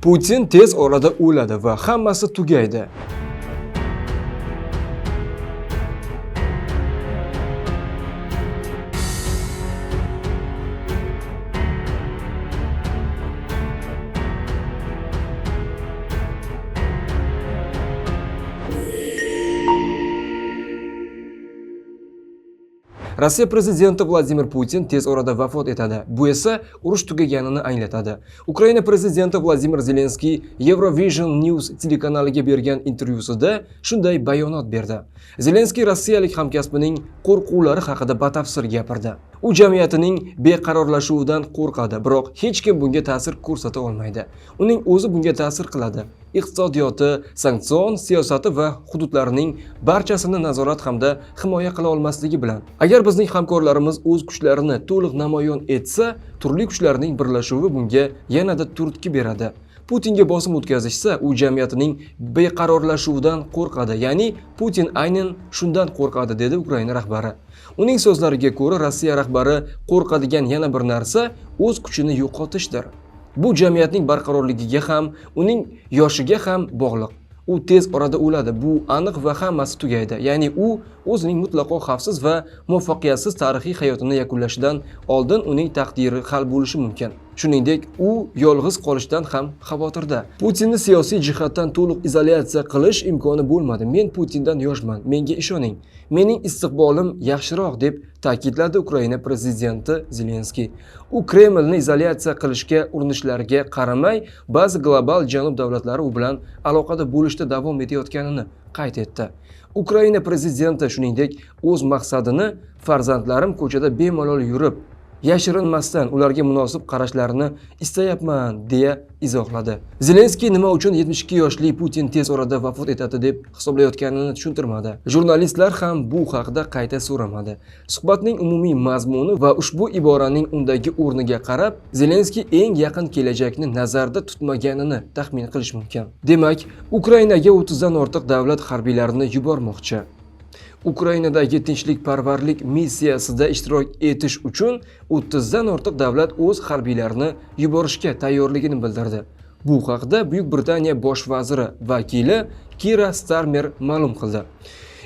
Putin tez orada o'ladi va hammasi tugaydi. Rossiya prezidenti Vladimir Putin tez orada vafot etadi. Bu esa urush tugaganini anglatadi. Ukraina prezidenti Vladimir Zelenskiy Eurovision News telekanaliga bergan intervyusida shunday bayonot berdi. Zelenskiy rossiyalik hamkasbining qo'rquvlari haqida batafsil gapirdi. U jamiyatining beqarorlashuvidan qo'rqadi, biroq hech kim bunga ta'sir ko'rsata olmaydi. Uning o'zi bunga ta'sir qiladi. Iqtisodiyoti, sanksiyon siyosati va hududlarining barchasini nazorat hamda himoya qila olmasligi bilan. Agar bizning hamkorlarimiz o'z kuchlarini to'liq namoyon etsa, turli kuchlarning birlashuvi bunga yanada turtki beradi. Putinga bosim o'tkazishsa, u jamiyatining beqarorlashuvidan qo'rqadi. Ya'ni Putin aynan shundan qo'rqadi, dedi Ukraina rahbari. Uning so'zlariga ko'ra, Rossiya rahbari qo'rqadigan yana bir narsa o'z kuchini yo'qotishdir. Bu jamiyatning barqarorligiga ham, uning yoshiga ham bog'liq. U tez orada o'ladi. Bu aniq va hammasi tugaydi. Ya'ni u o'zining mutlaqo xavfsiz va muvaffaqiyatsiz tarixiy hayotini yakunlashidan oldin uning taqdiri hal bo'lishi mumkin. Shuningdek, u yolg'iz qolishdan ham xavotirda. Putinni siyosiy jihatdan to'liq izolyatsiya qilish imkoni bo'lmadi. Men Putindan yoshman, menga ishoning. Mening istiqbolim yaxshiroq, deb ta'kidladi Ukraina prezidenti Zelenskiy. U Kremlni izolyatsiya qilishga urinishlariga qaramay, ba'zi global janub davlatlari u bilan aloqada bo'lishda davom etayotganini qayd etdi. Ukraina prezidenti shuningdek o'z maqsadini farzandlarim ko'chada bemalol yurib, yashirinmasdan ularga munosib qarashlarini istayapman deya izohladi. Zelenskiy nima uchun 72 yoshli Putin tez orada vafot etadi deb hisoblayotganini tushuntirmadi. Jurnalistlar ham bu haqida qayta so'ramadi. Suhbatning umumiy mazmuni va ushbu iboraning undagi o'rniga qarab, Zelenskiy eng yaqin kelajakni nazarda tutmaganini taxmin qilish mumkin. Demak, Ukrainaga 30 dan ortiq davlat harbiylarini yubormoqchi. Ukrainadagi tinchlikparvarlik missiyasida ishtirok etish uchun 30 dan ortiq davlat o'z harbiylarini yuborishga tayyorligini bildirdi. Bu haqda Buyuk Britaniya bosh vaziri vakili Kira Starmer ma'lum qildi.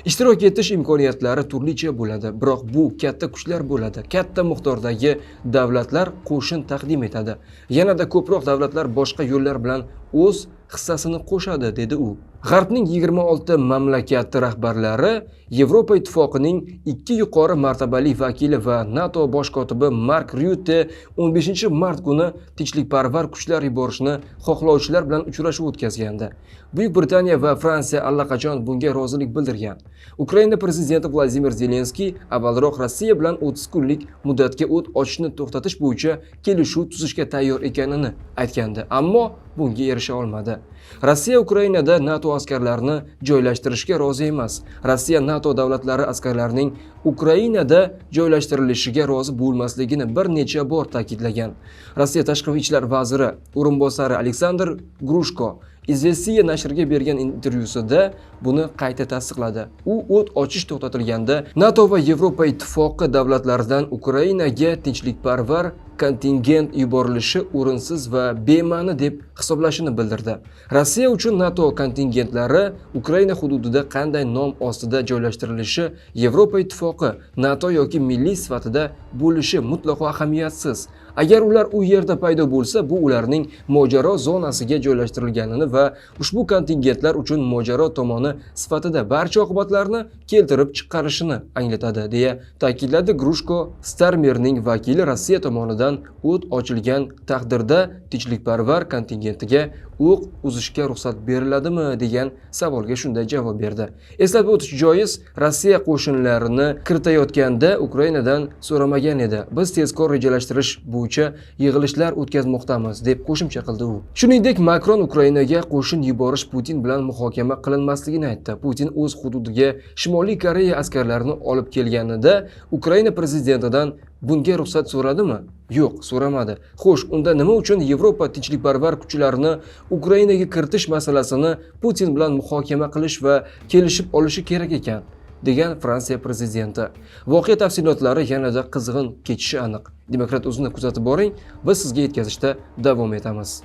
Ishtirok etish imkoniyatlari turlicha bo'ladi, biroq bu katta kuchlar bo'ladi. Katta miqdordagi davlatlar qo'shin taqdim etadi. Yanada ko'proq davlatlar boshqa yo'llar bilan o'z hissasini qo'shadi, dedi u. G'arbning 26 mamlakati rahbarlari Yevropa ittifoqining 2 yuqori martabali vakili va NATO bosh kotibi Mark Rutte 15-mart kuni tinchlikparvar kuchlar yuborishni xohlovchilar bilan uchrashuv o'tkazgandi. Buyuk Britaniya va Fransiya allaqachon bunga rozilik bildirgan. Ukraina prezidenti Vladimir Zelenskiy avvalroq Rossiya bilan 30 kunlik muddatga o't ochishni to'xtatish bo'yicha kelishuv tuzishga tayyor ekanini aytgandi, ammo bunga erisha olmadi. Rossiya Ukrainada NATO askarlarini joylashtirishga rozi emas. Rossiya NATO davlatlari askarlarining Ukrainada joylashtirilishiga rozi bo'lmasligini bir necha bor ta'kidlagan. Rossiya tashqi ishlar vaziri o'rinbosari Aleksandr Grushko Izvestiya nashriga bergan intervyusida buni qayta tasdiqladi. U o't ochish to'xtatilganda NATO va Yevropa ittifoqi davlatlaridan Ukrainaga tinchlikparvar kontingent yuborilishi o'rinsiz va bema'ni deb hisoblashini bildirdi. Rossiya uchun NATO kontingentlari Ukraina hududida qanday nom ostida joylashtirilishi Yevropa ittifoqi, NATO yoki milliy sifatida bo'lishi mutlaqo ahamiyatsiz. Agar ular u yerda paydo bo'lsa, bu ularning mojaro zonasiga joylashtirilganini va ushbu kontingentlar uchun mojaro tomoni sifatida barcha oqibatlarni keltirib chiqarishini anglatadi, deya ta'kidladi Grushko. Starmerning vakili Rossiya tomonidan o't ochilgan taqdirda tinchlikparvar kontingentiga o'q uzishga ruxsat beriladimi degan savolga shunday javob berdi. Eslatib o'tish joiz, Rossiya qo'shinlarini kiritayotganda Ukrainadan so'ramagan edi. Biz tezkor rejalashtirish bo'yicha yig'ilishlar o'tkazmoqdamiz, deb qo'shimcha qildi u. Shuningdek, Makron Ukrainaga qo'shin yuborish Putin bilan muhokama qilinmasligini aytdi. Putin o'z hududiga Shimoliy Koreya askarlarini olib kelganida Ukraina prezidentidan bunga ruxsat so'radimi? Yo'q, so'ramadi. Xo'sh, unda nima uchun Yevropa tinchlikparvar kuchlarini Ukrainaga kiritish masalasini Putin bilan muhokama qilish va kelishib olishi kerak ekan, degan Fransiya prezidenti. Voqea tafsilotlari yanada qizg'in kechishi aniq. Demokrat o'zini kuzatib boring, biz sizga yetkazishda davom etamiz.